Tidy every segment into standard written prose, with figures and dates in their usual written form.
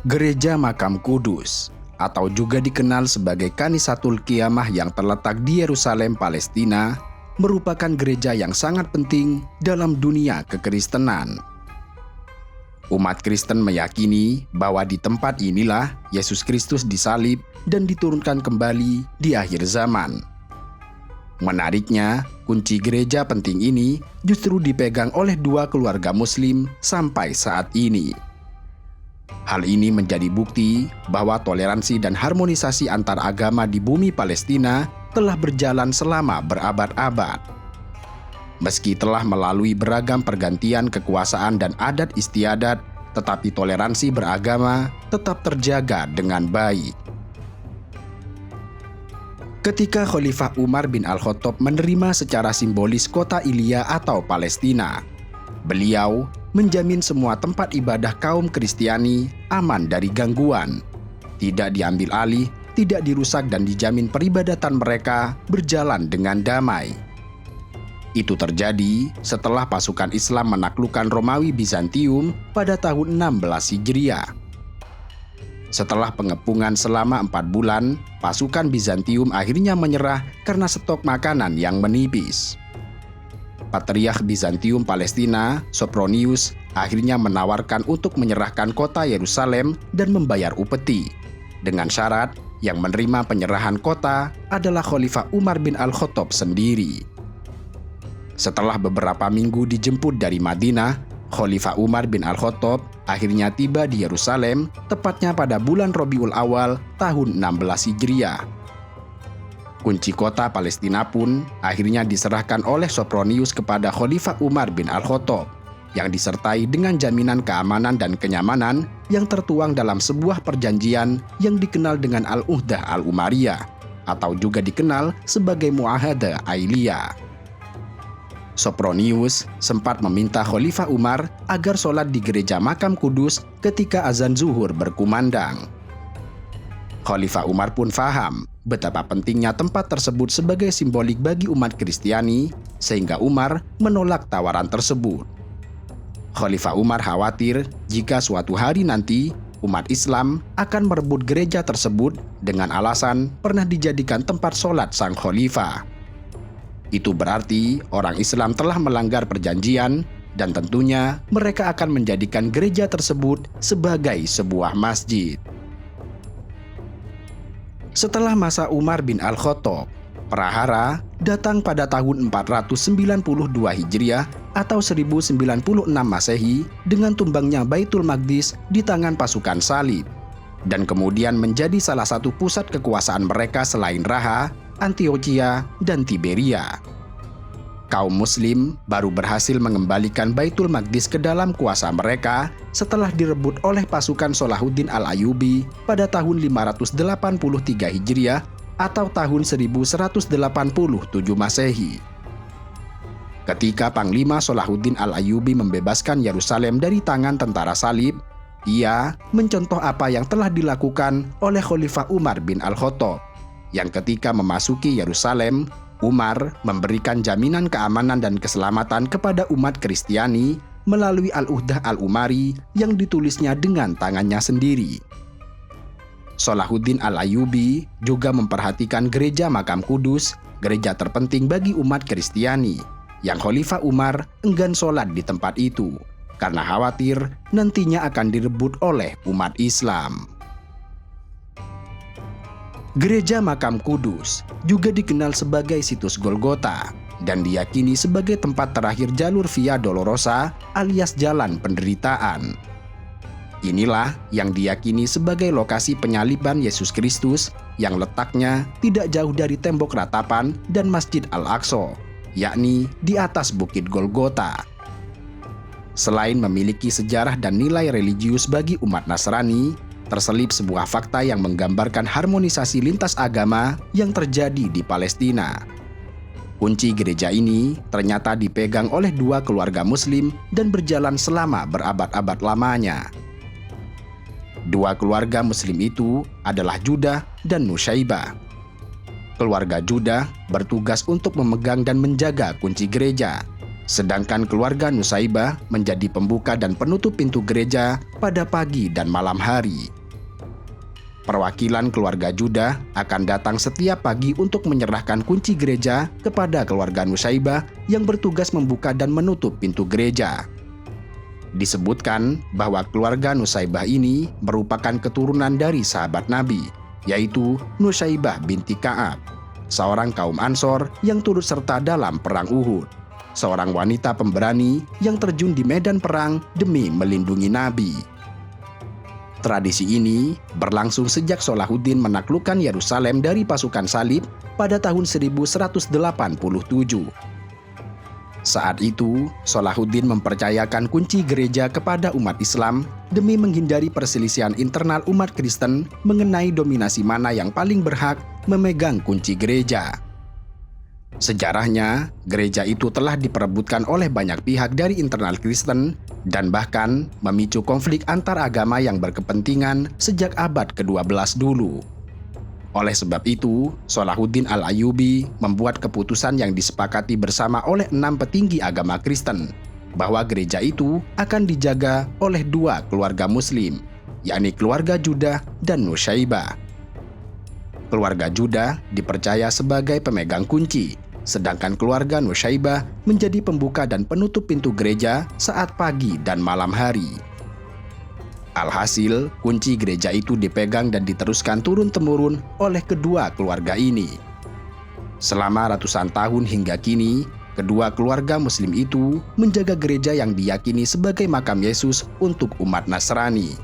Gereja Makam Kudus, atau juga dikenal sebagai Kanisatul Qiyamah yang terletak di Yerusalem, Palestina, merupakan gereja yang sangat penting dalam dunia kekristenan. Umat Kristen meyakini bahwa di tempat inilah Yesus Kristus disalib dan diturunkan kembali di akhir zaman. Menariknya, kunci gereja penting ini justru dipegang oleh dua keluarga Muslim sampai saat ini. Hal ini menjadi bukti bahwa toleransi dan harmonisasi antar agama di bumi Palestina telah berjalan selama berabad-abad. Meski telah melalui beragam pergantian kekuasaan dan adat istiadat, tetapi toleransi beragama tetap terjaga dengan baik. Ketika Khalifah Umar bin Al-Khattab menerima secara simbolis kota Ilya atau Palestina, beliau menjamin semua tempat ibadah kaum Kristiani aman dari gangguan, tidak diambil alih, tidak dirusak, dan dijamin peribadatan mereka berjalan dengan damai. Itu terjadi setelah pasukan Islam menaklukkan Romawi Bizantium pada tahun 16 Hijriah. Setelah pengepungan selama 4 bulan, pasukan Bizantium akhirnya menyerah karena stok makanan yang menipis. Patriark Bizantium Palestina, Sopronius, akhirnya menawarkan untuk menyerahkan kota Yerusalem dan membayar upeti, dengan syarat yang menerima penyerahan kota adalah Khalifah Umar bin Al-Khattab sendiri. Setelah beberapa minggu dijemput dari Madinah, Khalifah Umar bin Al-Khattab akhirnya tiba di Yerusalem tepatnya pada bulan Rabiul Awal tahun 16 Hijriah. Kunci kota Palestina pun akhirnya diserahkan oleh Sopronius kepada Khalifah Umar bin Al-Khattab yang disertai dengan jaminan keamanan dan kenyamanan yang tertuang dalam sebuah perjanjian yang dikenal dengan Al-Uhdah Al-Umariyah atau juga dikenal sebagai Mu'ahada Ailiyah. Sopronius sempat meminta Khalifah Umar agar sholat di gereja Makam Kudus ketika azan zuhur berkumandang. Khalifah Umar pun paham betapa pentingnya tempat tersebut sebagai simbolik bagi umat Kristiani, sehingga Umar menolak tawaran tersebut. Khalifah Umar khawatir jika suatu hari nanti umat Islam akan merebut gereja tersebut dengan alasan pernah dijadikan tempat sholat sang khalifah. Itu berarti orang Islam telah melanggar perjanjian dan tentunya mereka akan menjadikan gereja tersebut sebagai sebuah masjid. Setelah masa Umar bin Al-Khattab, Prahara datang pada tahun 492 Hijriah atau 1096 Masehi dengan tumbangnya Baitul Maqdis di tangan pasukan salib, dan kemudian menjadi salah satu pusat kekuasaan mereka selain Raha, Antiochia, dan Tiberia. Kaum Muslim baru berhasil mengembalikan Baitul Maqdis ke dalam kuasa mereka setelah direbut oleh pasukan Salahuddin Al-Ayyubi pada tahun 583 Hijriah atau tahun 1187 Masehi. Ketika Panglima Salahuddin Al-Ayyubi membebaskan Yerusalem dari tangan tentara salib, ia mencontoh apa yang telah dilakukan oleh Khalifah Umar bin Al-Khattab, yang ketika memasuki Yerusalem, Umar memberikan jaminan keamanan dan keselamatan kepada umat Kristiani melalui Al-Uhdah Al-Umari yang ditulisnya dengan tangannya sendiri. Salahuddin Al-Ayyubi juga memperhatikan gereja Makam Kudus, gereja terpenting bagi umat Kristiani, yang Khalifah Umar enggan sholat di tempat itu karena khawatir nantinya akan direbut oleh umat Islam. Gereja Makam Kudus juga dikenal sebagai situs Golgota dan diyakini sebagai tempat terakhir jalur Via Dolorosa alias jalan penderitaan. Inilah yang diyakini sebagai lokasi penyaliban Yesus Kristus yang letaknya tidak jauh dari tembok ratapan dan Masjid Al-Aqsa, yakni di atas Bukit Golgota. Selain memiliki sejarah dan nilai religius bagi umat Nasrani, terselip sebuah fakta yang menggambarkan harmonisasi lintas agama yang terjadi di Palestina. Kunci gereja ini ternyata dipegang oleh dua keluarga Muslim dan berjalan selama berabad-abad lamanya. Dua keluarga Muslim itu adalah Judah dan Nusyaibah. Keluarga Judah bertugas untuk memegang dan menjaga kunci gereja, Sedangkan keluarga Nusaibah menjadi pembuka dan penutup pintu gereja pada pagi dan malam hari. Perwakilan keluarga Judah akan datang setiap pagi untuk menyerahkan kunci gereja kepada keluarga Nusaibah yang bertugas membuka dan menutup pintu gereja. Disebutkan bahwa keluarga Nusaibah ini merupakan keturunan dari sahabat Nabi, yaitu Nusaibah binti Ka'ab, seorang kaum Ansor yang turut serta dalam perang Uhud, seorang wanita pemberani yang terjun di medan perang demi melindungi Nabi. Tradisi ini berlangsung sejak Salahuddin menaklukkan Yerusalem dari pasukan salib pada tahun 1187. Saat itu, Salahuddin mempercayakan kunci gereja kepada umat Islam demi menghindari perselisihan internal umat Kristen mengenai dominasi mana yang paling berhak memegang kunci gereja. Sejarahnya, gereja itu telah diperebutkan oleh banyak pihak dari internal Kristen dan bahkan memicu konflik antar agama yang berkepentingan sejak abad ke-12 dulu. Oleh sebab itu, Salahuddin Al-Ayyubi membuat keputusan yang disepakati bersama oleh 6 petinggi agama Kristen bahwa gereja itu akan dijaga oleh 2 keluarga Muslim, yakni keluarga Judah dan Nusaibah. Keluarga Judah dipercaya sebagai pemegang kunci, sedangkan keluarga Nusaibah menjadi pembuka dan penutup pintu gereja saat pagi dan malam hari. Alhasil, kunci gereja itu dipegang dan diteruskan turun-temurun oleh kedua keluarga ini. Selama ratusan tahun hingga kini, kedua keluarga Muslim itu menjaga gereja yang diyakini sebagai makam Yesus untuk umat Nasrani.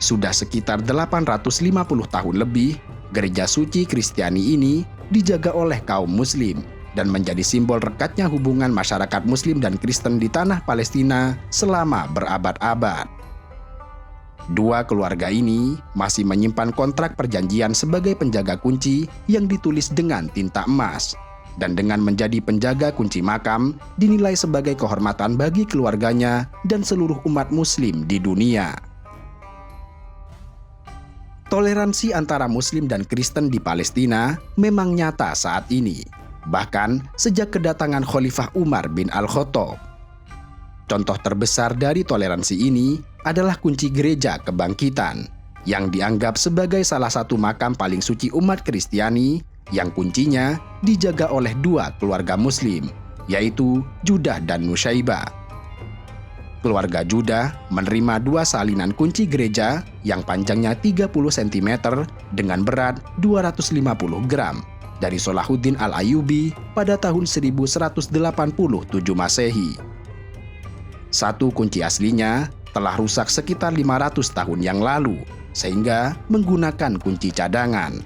Sudah sekitar 850 tahun lebih, gereja suci Kristiani ini dijaga oleh kaum Muslim dan menjadi simbol rekatnya hubungan masyarakat Muslim dan Kristen di tanah Palestina selama berabad-abad. Dua keluarga ini masih menyimpan kontrak perjanjian sebagai penjaga kunci yang ditulis dengan tinta emas, dan dengan menjadi penjaga kunci makam dinilai sebagai kehormatan bagi keluarganya dan seluruh umat Muslim di dunia. Toleransi antara Muslim dan Kristen di Palestina memang nyata saat ini, bahkan sejak kedatangan Khalifah Umar bin Al-Khattab. Contoh terbesar dari toleransi ini adalah kunci gereja kebangkitan, yang dianggap sebagai salah satu makam paling suci umat Kristiani yang kuncinya dijaga oleh 2 keluarga Muslim, yaitu Judah dan Nusaibah. Keluarga Judah menerima 2 salinan kunci gereja yang panjangnya 30 cm dengan berat 250 gram dari Salahuddin Al-Ayyubi pada tahun 1187 Masehi. Satu kunci aslinya telah rusak sekitar 500 tahun yang lalu, sehingga menggunakan kunci cadangan.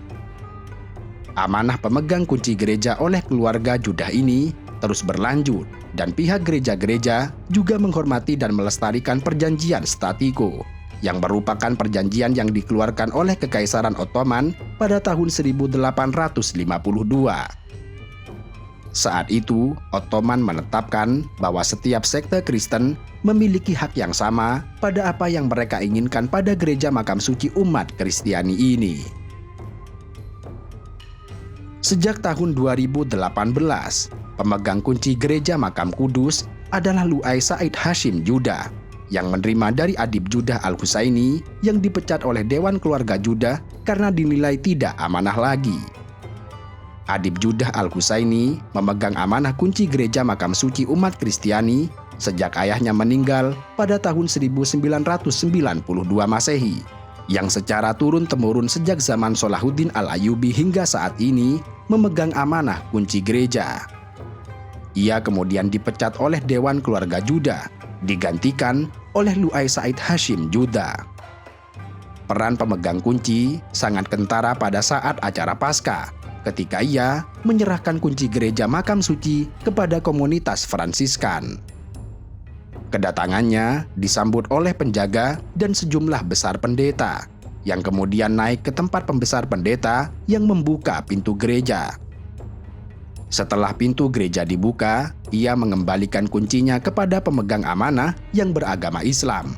Amanah pemegang kunci gereja oleh keluarga Judah ini terus berlanjut, dan pihak gereja-gereja juga menghormati dan melestarikan perjanjian Statiko, yang merupakan perjanjian yang dikeluarkan oleh Kekaisaran Ottoman pada tahun 1852. Saat itu, Ottoman menetapkan bahwa setiap sekte Kristen memiliki hak yang sama pada apa yang mereka inginkan pada gereja makam suci umat Kristiani ini. Sejak tahun 2018, pemegang kunci gereja makam Kudus adalah Lu'ai Said Hashim Judah, yang menerima dari Adib Judah Al-Husaini yang dipecat oleh Dewan Keluarga Judah karena dinilai tidak amanah lagi. Adib Judah Al-Husaini memegang amanah kunci gereja makam suci umat Kristiani sejak ayahnya meninggal pada tahun 1992 Masehi, yang secara turun-temurun sejak zaman Salahuddin Al-Ayyubi hingga saat ini memegang amanah kunci gereja. Ia kemudian dipecat oleh Dewan Keluarga Judah, digantikan oleh Lu'ai Said Hashim Judah. Peran pemegang kunci sangat kentara pada saat acara Paskah, ketika ia menyerahkan kunci gereja makam suci kepada komunitas Fransiskan. Kedatangannya disambut oleh penjaga dan sejumlah besar pendeta, yang kemudian naik ke tempat pembesar pendeta yang membuka pintu gereja. Setelah pintu gereja dibuka, ia mengembalikan kuncinya kepada pemegang amanah yang beragama Islam.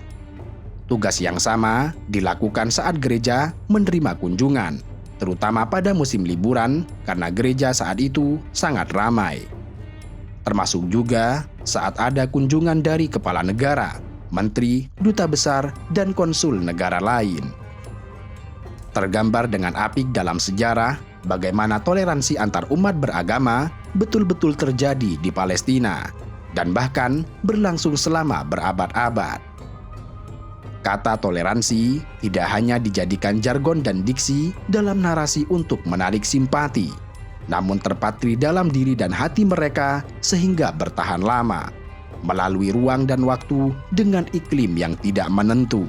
Tugas yang sama dilakukan saat gereja menerima kunjungan, terutama pada musim liburan karena gereja saat itu sangat ramai. termasuk juga saat ada kunjungan dari kepala negara, menteri, duta besar, dan konsul negara lain. Tergambar dengan apik dalam sejarah bagaimana toleransi antar umat beragama betul-betul terjadi di Palestina dan bahkan berlangsung selama berabad-abad. Kata toleransi tidak hanya dijadikan jargon dan diksi dalam narasi untuk menarik simpati, namun terpatri dalam diri dan hati mereka sehingga bertahan lama, melalui ruang dan waktu dengan iklim yang tidak menentu.